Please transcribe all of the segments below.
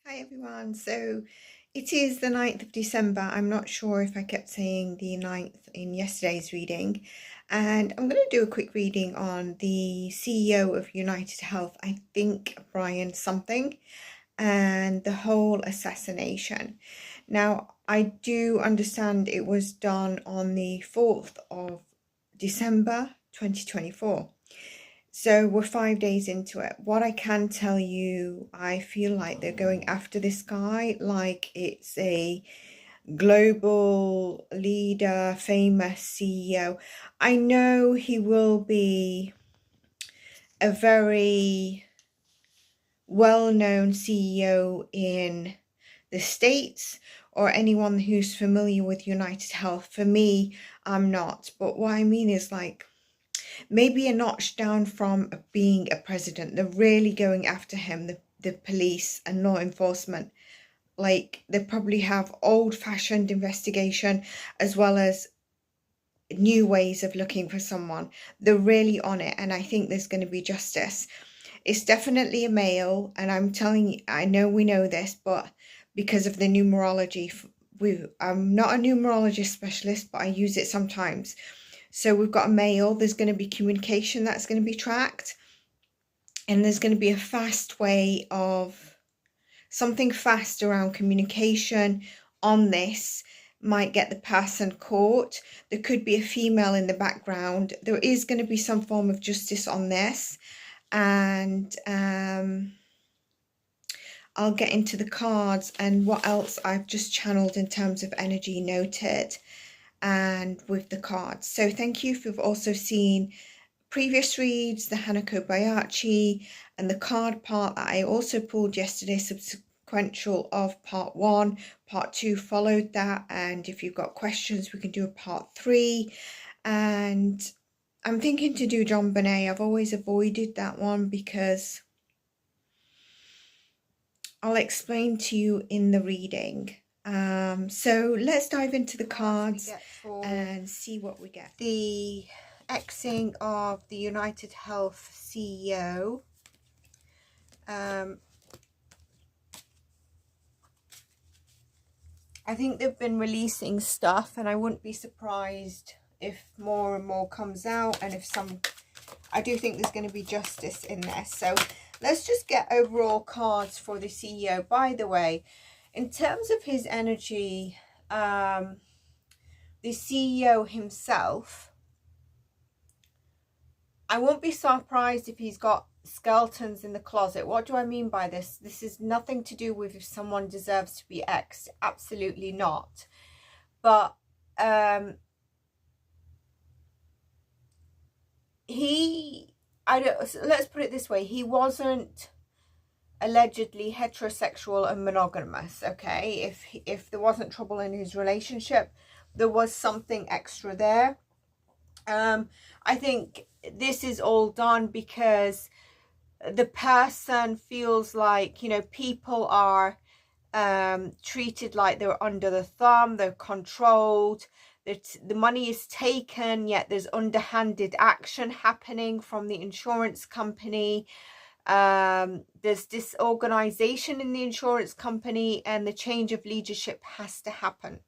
Hi everyone, so it is the 9th of December. I'm not sure if I kept saying the 9th in yesterday's reading, and I'm going to do a quick reading on the CEO of United Health, I think Brian something, and the whole assassination. Now, I do understand it was done on the 4th of December 2024. So we're 5 days into it. What I can tell you, I feel like they're going after this guy like it's a global leader, famous CEO. I know he will be a very well-known CEO in the States, or anyone who's familiar with United Health. For me, I'm not. But what I mean is, like, maybe a notch down from being a president. They're really going after him, the police and law enforcement. Like, they probably have old-fashioned investigation as well as new ways of looking for someone. They're really on it, and I think there's going to be justice. It's definitely a male, and I'm telling you, I know we know this, but because of the numerology, I'm not a numerologist specialist, but I use it sometimes. So we've got a male, there's going to be communication that's going to be tracked, and there's going to be a fast way of something fast around communication on this might get the person caught. There could be a female in the background. There is going to be some form of justice on this, and I'll get into the cards and what else I've just channeled in terms of energy noted and with the cards. So thank you if you've also seen previous reads, the Hanako Bayachi and the card part that I also pulled yesterday, subsequential of part 1. Part 2 followed that, and if you've got questions we can do a part 3. And I'm thinking to do John Bonet. I've always avoided that one because I'll explain to you in the reading. So let's dive into the cards and see what we get. The Xing of the United Health CEO. I think they've been releasing stuff, and I wouldn't be surprised if more and more comes out, and if some, I do think there's going to be justice in this. So let's just get overall cards for the CEO. By the way, in terms of his energy, the CEO himself, I won't be surprised if he's got skeletons in the closet. What do I mean by this? This is nothing to do with if someone deserves to be X'd. Absolutely not. But let's put it this way. He wasn't allegedly heterosexual and monogamous, okay? If there wasn't trouble in his relationship, there was something extra there. I think this is all done because the person feels like, you know, people are treated like they're under the thumb, they're controlled, that the money is taken, yet there's underhanded action happening from the insurance company. There's disorganization in the insurance company, and the change of leadership has to happen.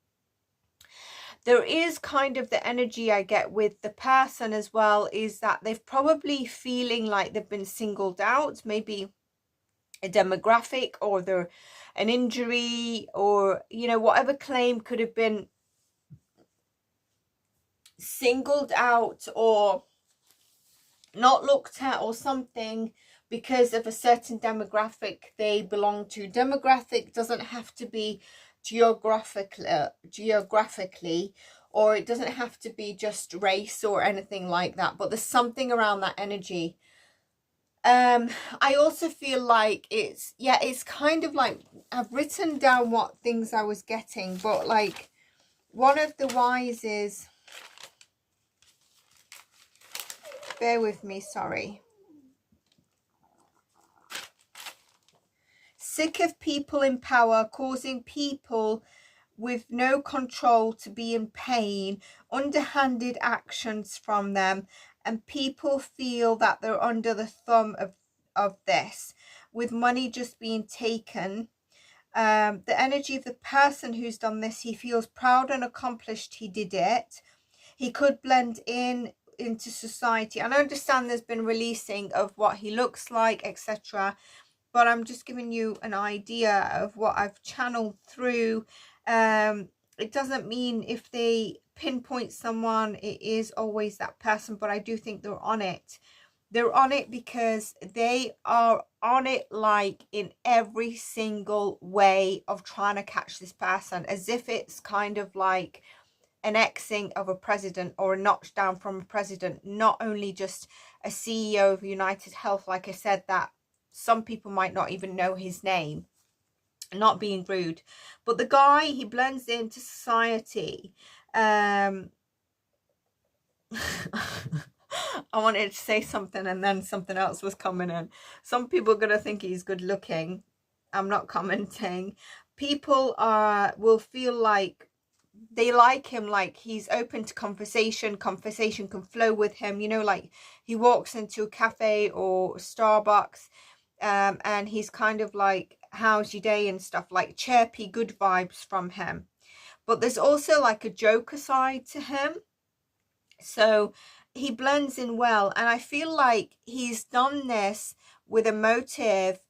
There is kind of the energy I get with the person as well, is that they've probably feeling like they've been singled out, maybe a demographic, or they're an injury, or, you know, whatever claim could have been singled out or not looked at or something because of a certain demographic they belong to. Demographic doesn't have to be geographically, or it doesn't have to be just race or anything like that, but there's something around that energy. I also feel like it's kind of like, I've written down what things I was getting, but like one of the whys is, bear with me, sorry. Sick of people in power causing people with no control to be in pain, underhanded actions from them, and people feel that they're under the thumb of this, with money just being taken. The energy of the person who's done this, he feels proud and accomplished he did it. He could blend into society. And I understand there's been releasing of what he looks like, etc. But I'm just giving you an idea of what I've channeled through. It doesn't mean if they pinpoint someone, it is always that person, but I do think they're on it. They're on it because they are on it, like in every single way of trying to catch this person, as if it's kind of like an Xing of a president or a notch down from a president, not only just a CEO of United Health, like I said, that some people might not even know his name, not being rude, but the guy, he blends into society. I wanted to say something and then something else was coming in. Some people are going to think he's good looking. I'm not commenting. People will feel like they like him, like he's open to conversation. Conversation can flow with him, you know, like he walks into a cafe or Starbucks and he's kind of like, how's your day and stuff, like chirpy, good vibes from him. But there's also like a joker side to him, so he blends in well. And I feel like he's done this with a motive,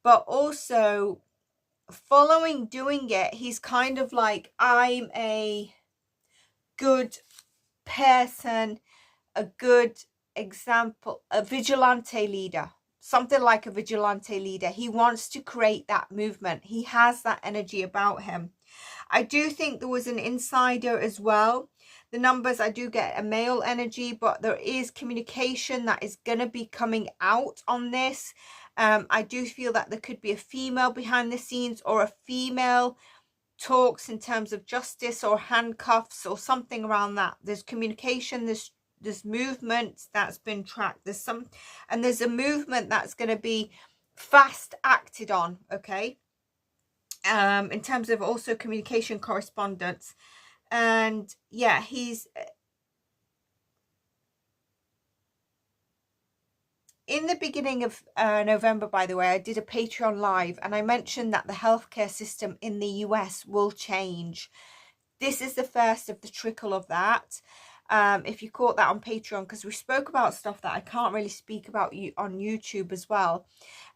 but also following doing it, he's kind of like, I'm a good person, a good example, a vigilante leader, something like a vigilante leader. He wants to create that movement. He has that energy about him. I do think there was an insider as well. The numbers, I do get a male energy, but there is communication that is going to be coming out on this. I do feel that there could be a female behind the scenes, or a female talks in terms of justice or handcuffs or something around that. There's communication, there's movement that's been tracked, there's a movement that's going to be fast acted on, okay, in terms of also communication, correspondence. And yeah, he's in the beginning of November, by the way, I did a Patreon live and I mentioned that the healthcare system in the US will change. This is the first of the trickle of that. If you caught that on Patreon, because we spoke about stuff that I can't really speak about on YouTube as well.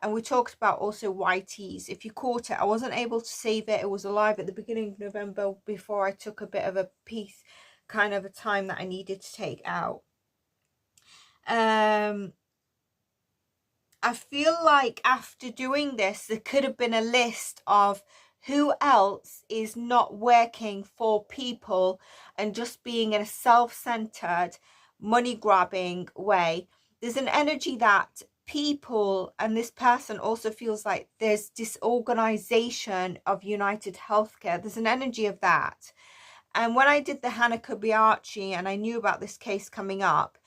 And we talked about also YTs. If you caught it, I wasn't able to save it. It was live at the beginning of November before I took a bit of a piece, kind of a time that I needed to take out. I feel like after doing this, there could have been a list of who else is not working for people and just being in a self-centered, money-grabbing way. There's an energy that people, and this person also feels like there's disorganization of United Healthcare. There's an energy of that. And when I did the Hannah Kobayashi and I knew about this case coming up,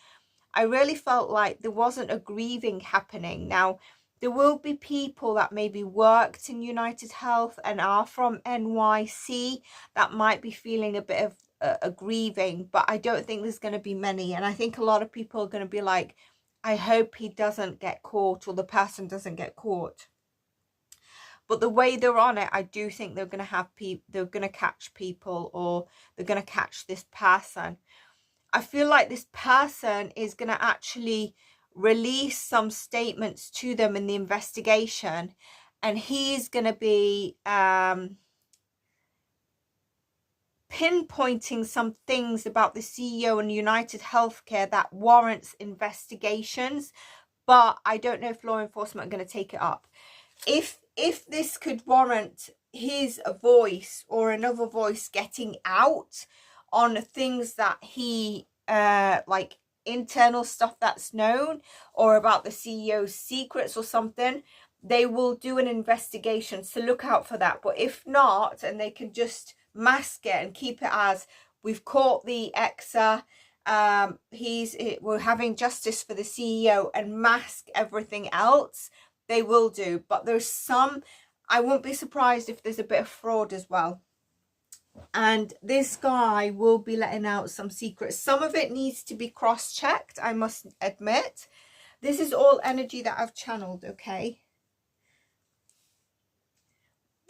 I really felt like there wasn't a grieving happening. Now, there will be people that maybe worked in United Health and are from NYC that might be feeling a bit of a grieving, but I don't think there's going to be many. And I think a lot of people are going to be like, I hope he doesn't get caught, or the person doesn't get caught. But the way they're on it, I do think they're going to have people, they're going to catch people, or they're going to catch this person. I feel like this person is going to actually release some statements to them in the investigation, and he's going to be pinpointing some things about the CEO and United Healthcare that warrants investigations, but I don't know if law enforcement are going to take it up. If this could warrant his voice or another voice getting out on things that he like internal stuff that's known, or about the CEO's secrets or something, they will do an investigation, so look out for that. But if not, and they can just mask it and keep it as, we've caught the exa, we're having justice for the CEO, and mask everything else, they will do. But there's some, I won't be surprised if there's a bit of fraud as well. And this guy will be letting out some secrets. Some of it needs to be cross-checked, I must admit. This is all energy that I've channeled, okay?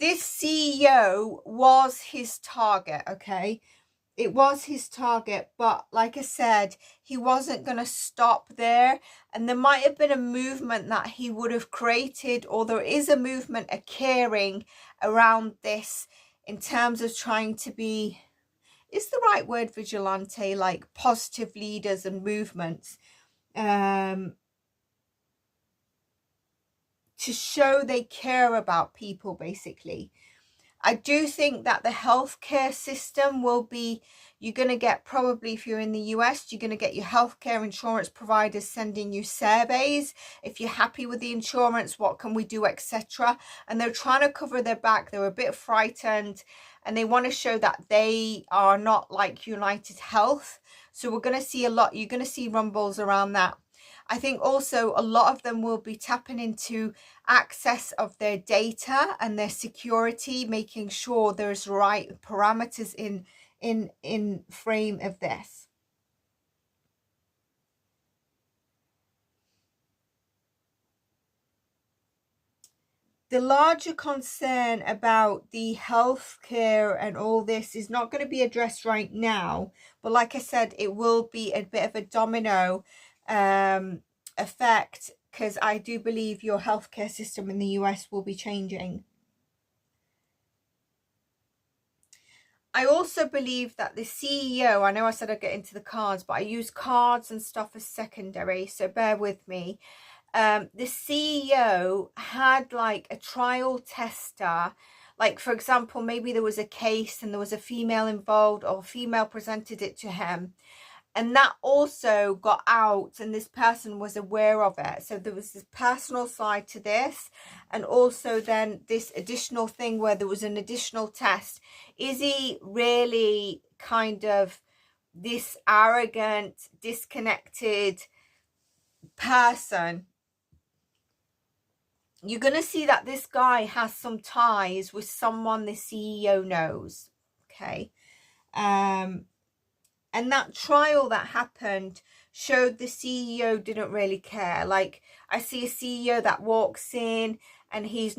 this CEO was his target, okay? It was his target, but like I said, he wasn't going to stop there. And there might have been a movement that he would have created, or there is a movement occurring around this in terms of trying to be, is the right word vigilante, like positive leaders and movements, to show they care about people, basically. I do think that the healthcare system will be, you're going to get, probably if you're in the US, you're going to get your healthcare insurance providers sending you surveys. If you're happy with the insurance, what can we do, etc. And they're trying to cover their back. They're a bit frightened and they want to show that they are not like United Health. So we're going to see a lot, you're going to see rumbles around that. I think also a lot of them will be tapping into access of their data and their security, making sure there's right parameters in frame of this. The larger concern about the healthcare and all this is not going to be addressed right now, but like I said, it will be a bit of a domino effect, because I do believe your healthcare system in the US will be changing. I also believe that the CEO, I know I said I'd get into the cards, but I use cards and stuff as secondary, so bear with me. The CEO had like a trial tester, like for example, maybe there was a case and there was a female involved, or a female presented it to him, and that also got out and this person was aware of it. So there was this personal side to this, and also then this additional thing where there was an additional test. Is he really kind of this arrogant, disconnected person? You're going to see that this guy has some ties with someone the CEO knows, okay? And that trial that happened showed the CEO didn't really care. Like, I see a CEO that walks in and he's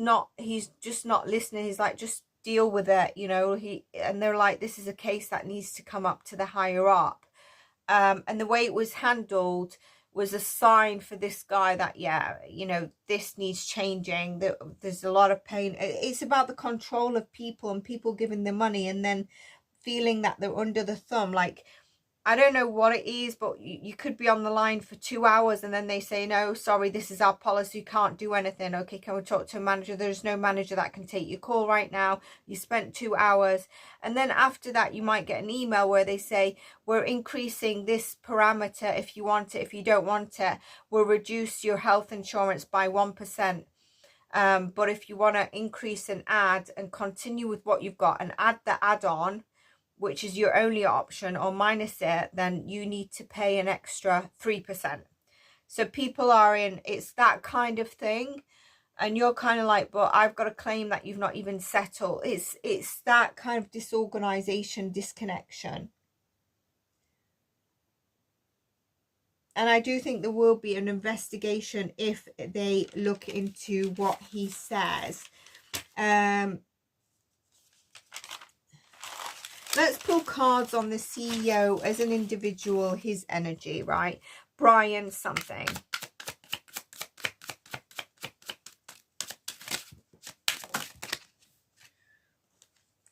just not listening. He's like, just deal with it, you know. And they're like, this is a case that needs to come up to the higher up. And the way it was handled was a sign for this guy that, yeah, you know, this needs changing. There's a lot of pain. It's about the control of people and people giving them money and then feeling that they're under the thumb. Like, I don't know what it is, but you could be on the line for 2 hours and then they say, no, sorry, this is our policy, you can't do anything. Okay, can we talk to a manager? There's no manager that can take your call right now. You spent 2 hours. And then after that, you might get an email where they say, we're increasing this parameter if you want it. If you don't want it, we'll reduce your health insurance by 1%. But if you want to increase and add and continue with what you've got and add the add-on, which is your only option, or minus it, then you need to pay an extra 3%. So people are in, it's that kind of thing. And you're kind of like, but I've got a claim that you've not even settled. It's that kind of disorganization, disconnection. And I do think there will be an investigation if they look into what he says. Let's pull cards on the CEO as an individual, his energy, right? Brian something.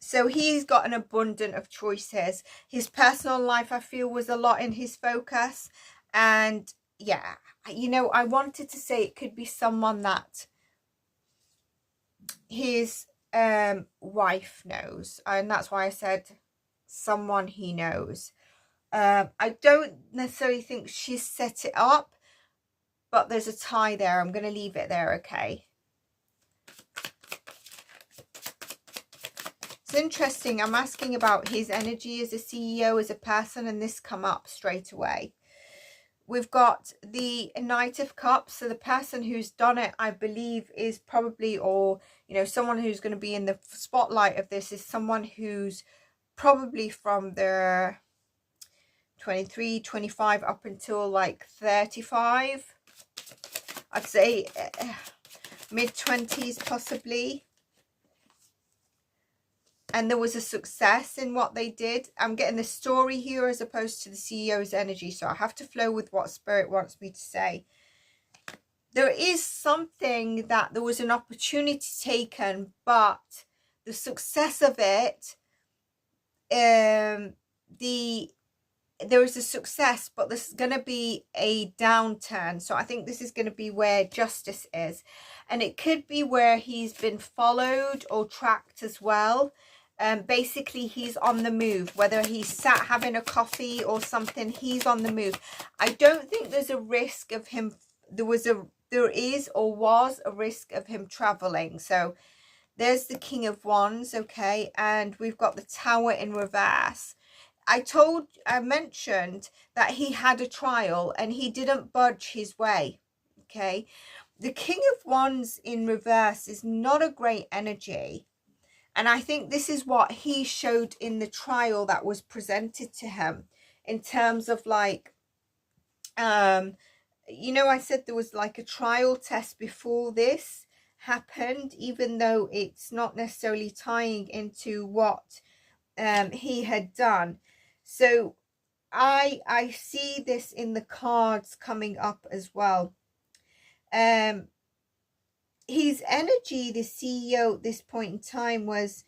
So he's got an abundance of choices. His personal life, I feel, was a lot in his focus. And yeah, you know, I wanted to say it could be someone that his wife knows. And that's why I said someone he knows. I don't necessarily think she's set it up, but there's a tie there. I'm going to leave it there, okay? It's interesting. I'm asking about his energy as a CEO, as a person, and this come up straight away. We've got the Knight of Cups. So the person who's done it, I believe, is probably, or, you know, someone who's going to be in the spotlight of this is someone who's probably from their 23, 25 up until like 35. I'd say mid-20s possibly. and there was a success in what they did. I'm getting the story here as opposed to the CEO's energy, so I have to flow with what Spirit wants me to say. There is something that there was an opportunity taken, but the success of it, there is a success, but there's going to be a downturn. So I think this is going to be where justice is, and it could be where he's been followed or tracked as well. Basically he's on the move, whether he's sat having a coffee or something, he's on the move. I don't think there's a risk of him, there is or was a risk of him traveling. So there's the King of Wands, okay, and we've got the Tower in reverse. I mentioned that he had a trial and he didn't budge his way, okay. The King of Wands in reverse is not a great energy. And I think this is what he showed in the trial that was presented to him, in terms of like, you know, I said there was like a trial test before this happened, even though it's not necessarily tying into what he had done. So I see this in the cards coming up as well. His energy, the CEO at this point in time, was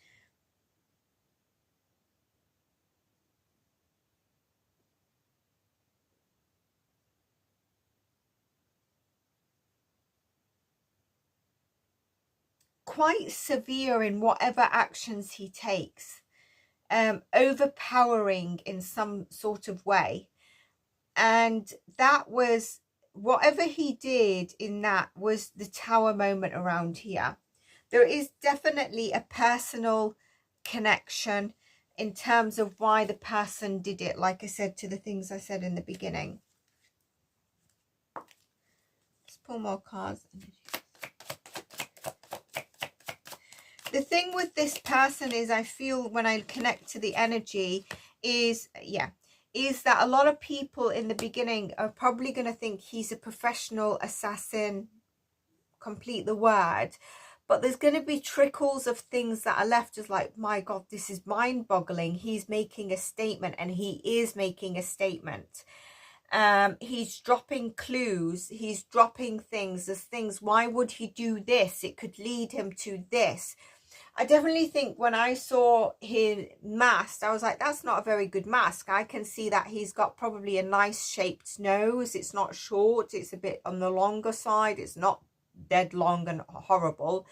quite severe in whatever actions he takes, overpowering in some sort of way. And that was, whatever he did in that was the Tower moment around here. There is definitely a personal connection in terms of why the person did it, like I said, to the things I said in the beginning. Let's pull more cards. The thing with this person is, I feel when I connect to the energy is, is that a lot of people in the beginning are probably going to think he's a professional assassin, complete the word. But there's going to be trickles of things that are left as like, my God, this is mind-boggling. He's making a statement, and he is making a statement. He's dropping clues. He's dropping things. There's things, why would he do this? It could lead him to this. I definitely think when I saw his mask, I was like, that's not a very good mask. I can see that he's got probably a nice shaped nose. It's not short. It's a bit on the longer side. It's not dead long and horrible.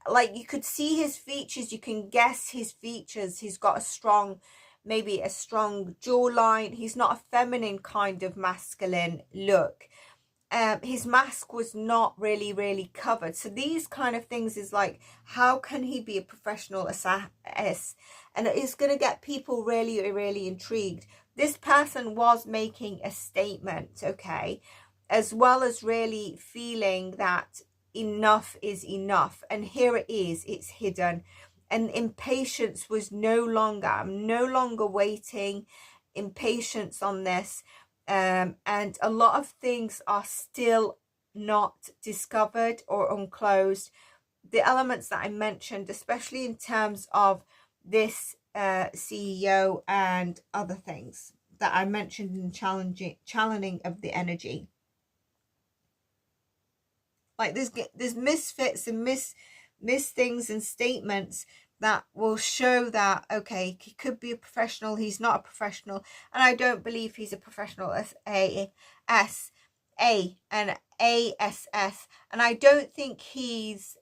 Like, you could see his features. You can guess his features. He's got a strong, maybe a strong jawline. He's not a feminine kind of masculine look. His mask was not really covered. So these kind of things is like, how can he be a professional assassin? And it's going to get people really intrigued. This person was making a statement, okay, as well as really feeling that enough is enough. And here it is, it's hidden. And impatience was no longer, I'm no longer waiting, impatience on this. And a lot of things are still not discovered or unclosed. The elements that I mentioned, especially in terms of this CEO and other things that I mentioned in channeling of the energy. Like there's misfits and miss things and statements that will show that, okay, he could be a professional, he's not a professional, and I don't believe he's a professional as and ASS, and I don't think he's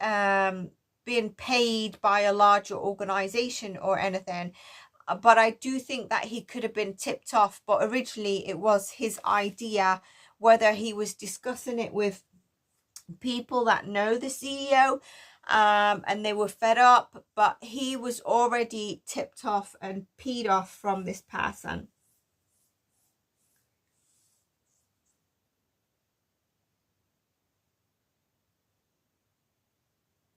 being paid by a larger organization or anything, but I do think that he could have been tipped off, but originally it was his idea, whether he was discussing it with people that know the CEO, and they were fed up, but he was already tipped off and peed off from this person.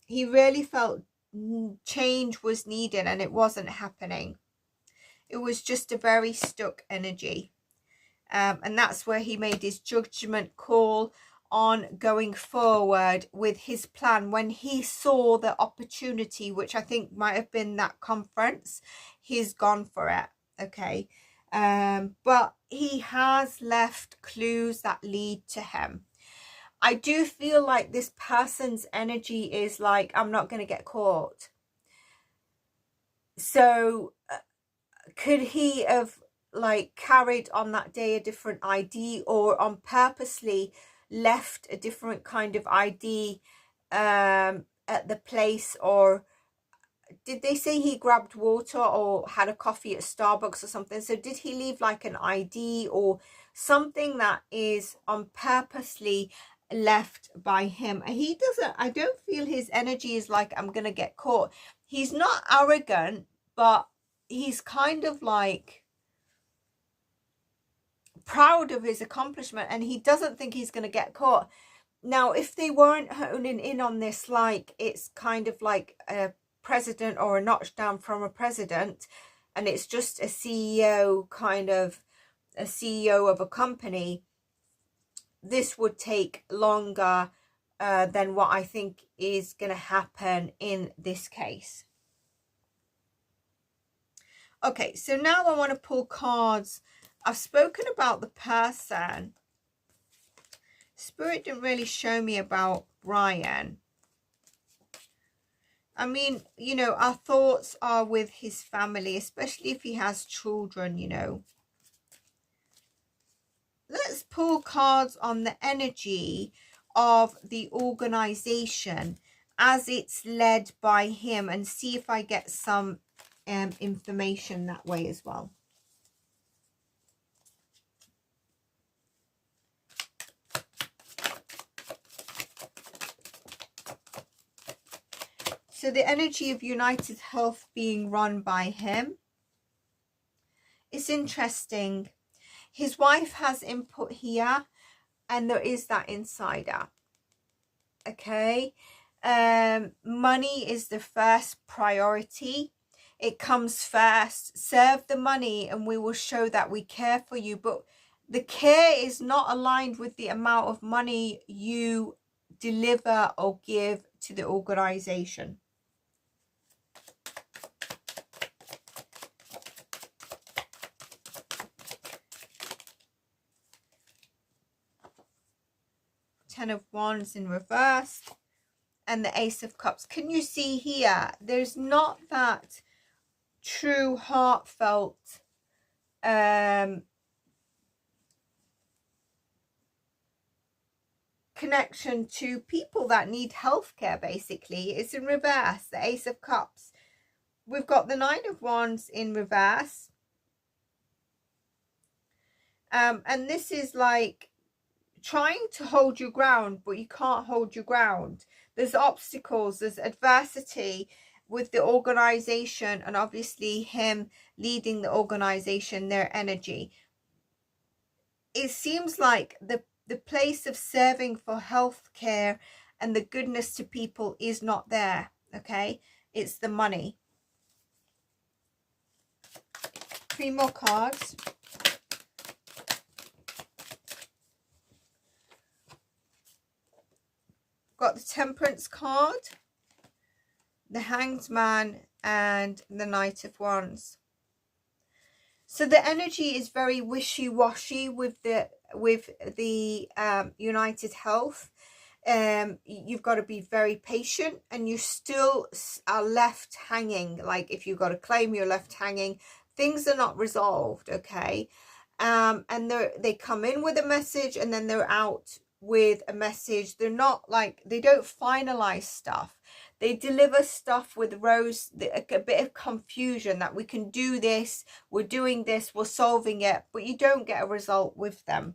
He really felt change was needed, and it wasn't happening. It was just a very stuck energy, and that's where he made his judgment call on going forward with his plan. When he saw the opportunity, which I think might have been that conference, he's gone for it. Okay. But he has left clues that lead to him. I do feel like this person's energy is like, I'm not going to get caught. So could he have like carried on that day a different ID, or on purposely left a different kind of ID at the place? Or did they say he grabbed water or had a coffee at Starbucks or something? So did he leave like an ID or something that is on purposely left by him? He doesn't, I don't feel his energy is like, I'm gonna get caught. He's not arrogant, but he's kind of like proud of his accomplishment, and he doesn't think he's going to get caught. Now, if they weren't honing in on this, like it's kind of like a president or a notch down from a president, and it's just a CEO, kind of a CEO of a company, this would take longer than what I think is going to happen in this case. Okay, so now I want to pull cards. I've spoken about the person. Spirit didn't really show me about Brian. I mean, you know, our thoughts are with his family, especially if he has children, you know. Let's pull cards on the energy of the organization as it's led by him, and see if I get some information that way as well. So the energy of United Health being run by him. It's interesting. His wife has input here, and there is that insider. Okay. Money is the first priority. It comes first. Serve the money and we will show that we care for you. But the care is not aligned with the amount of money you deliver or give to the organization. Ten of Wands in reverse and the Ace of Cups. Can you see here? There's not that true heartfelt connection to people that need healthcare. Basically, it's in reverse, the Ace of Cups. We've got the Nine of Wands in reverse, and this is like trying to hold your ground, but you can't hold your ground. There's obstacles, there's adversity with the organization, and obviously him leading the organization, their energy. It seems like the place of serving for healthcare and the goodness to people is not there. Okay, it's the money. 3 more cards. Got the Temperance card, the Hanged Man, and the Knight of Wands. So the energy is very wishy-washy with the United Health. You've got to be very patient, and you still are left hanging. Like if you've got a claim, you're left hanging. Things are not resolved. Okay, and they come in with a message and then they're out with a message. They're not like, they don't finalize stuff. They deliver stuff with a bit of confusion that we can do this, we're doing this, we're solving it, but you don't get a result with them.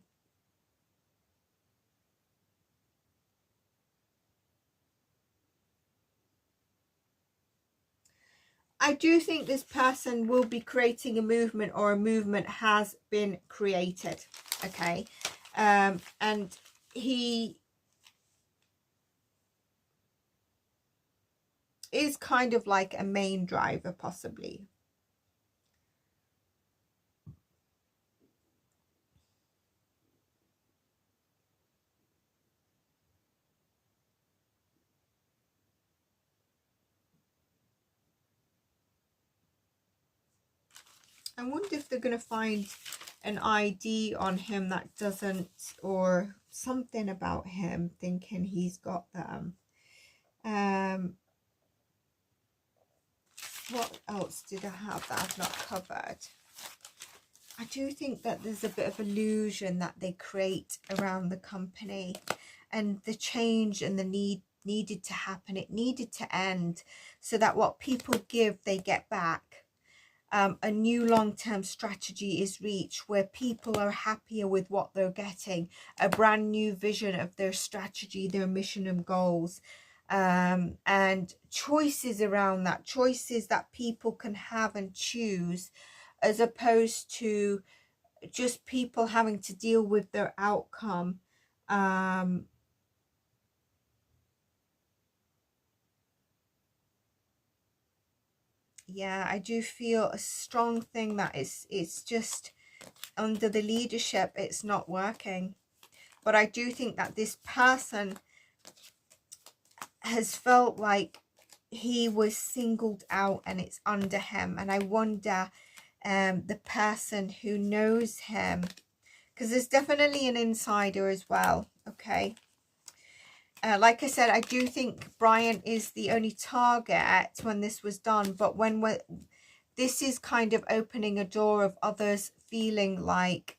I do think this person will be creating a movement, or a movement has been created. Okay, and he is kind of like a main driver, possibly. I wonder if they're going to find an ID on him that doesn't, or something about him thinking he's got them. What else did I have that I've not covered? I do think that there's a bit of illusion that they create around the company, and the change and the needed to happen. It needed to end so that what people give, they get back. A new long-term strategy is reached where people are happier with what they're getting. A brand new vision of their strategy, their mission and goals. And choices around that. Choices that people can have and choose, as opposed to just people having to deal with their outcome. Yeah, I do feel a strong thing that it's just under the leadership, it's not working. But I do think that this person has felt like he was singled out and it's under him. And I wonder, the person who knows him, because there's definitely an insider as well, okay? Like I said, I do think Brian is the only target when this was done, but this is kind of opening a door of others feeling like,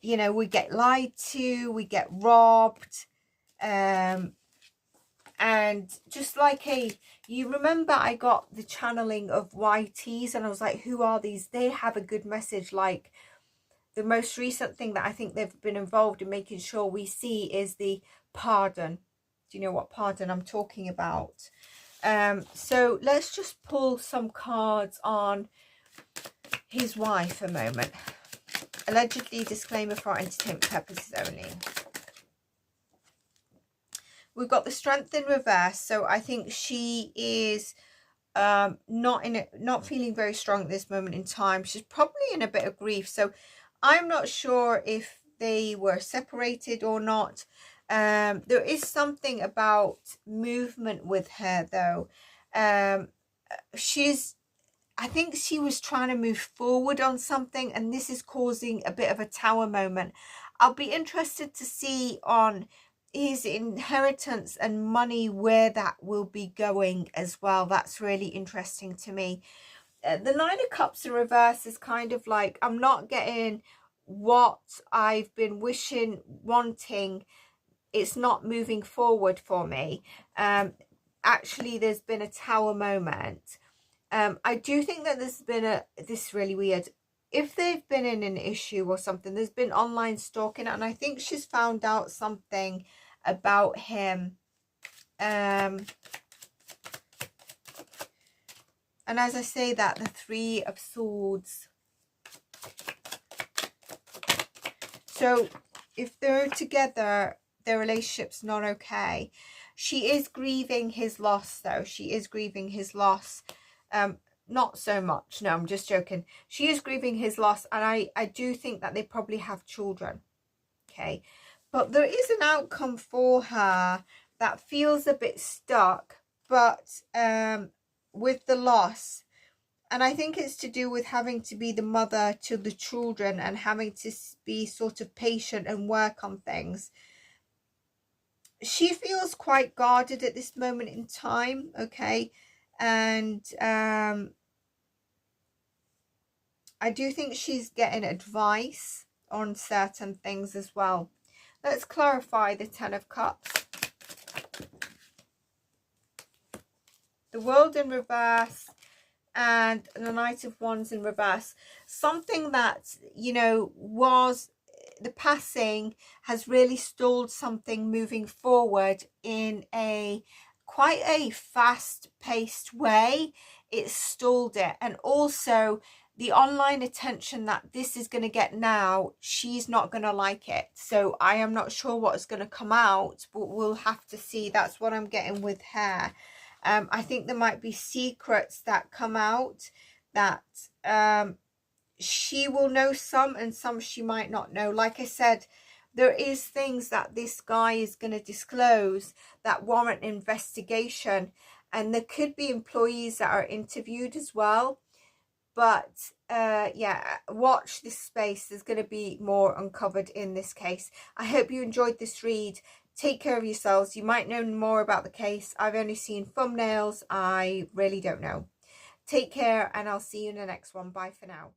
you know, we get lied to, we get robbed, and just like you remember I got the channeling of YTs and I was like, who are these? They have a good message. Like the most recent thing that I think they've been involved in making sure we see is the pardon. Do you know what pardon I'm talking about? So let's just pull some cards on his wife a moment. Allegedly, disclaimer for entertainment purposes only. We've got the Strength in reverse, so I think she is not feeling very strong at this moment in time. She's probably in a bit of grief, so I'm not sure if they were separated or not. There is something about movement with her though. I think she was trying to move forward on something, and this is causing a bit of a tower moment. I'll be interested to see on his inheritance and money where that will be going as well. That's really interesting to me. The Nine of Cups in reverse is kind of like, I'm not getting what I've been wanting. It's not moving forward for me. Actually, there's been a tower moment. I do think that there's been this is really weird. If they've been in an issue or something, there's been online stalking, and I think she's found out something about him. And as I say that, the Three of Swords. So if they're together, their relationship's not okay. She is grieving his loss though. She is grieving his loss. Not so much. No, I'm just joking. She is grieving his loss, and I do think that they probably have children. Okay. But there is an outcome for her that feels a bit stuck, but with the loss. And I think it's to do with having to be the mother to the children and having to be sort of patient and work on things. She feels quite guarded at this moment in time, okay? And I do think she's getting advice on certain things as well. Let's clarify the Ten of Cups. The World in reverse and the Knight of Wands in reverse. Something that, you know, was the passing has really stalled something moving forward in quite a fast-paced way. It's stalled it. And also the online attention that this is going to get now, she's not going to like it. So I am not sure what's going to come out, but we'll have to see. That's what I'm getting with her. I think there might be secrets that come out that she will know some, and some she might not know. Like I said, there is things that this guy is going to disclose that warrant investigation, and there could be employees that are interviewed as well. But yeah, watch this space. There's going to be more uncovered in this case. I hope you enjoyed this read. Take care of yourselves. You might know more about the case. I've only seen thumbnails. I really don't know. Take care, and I'll see you in the next one. Bye for now.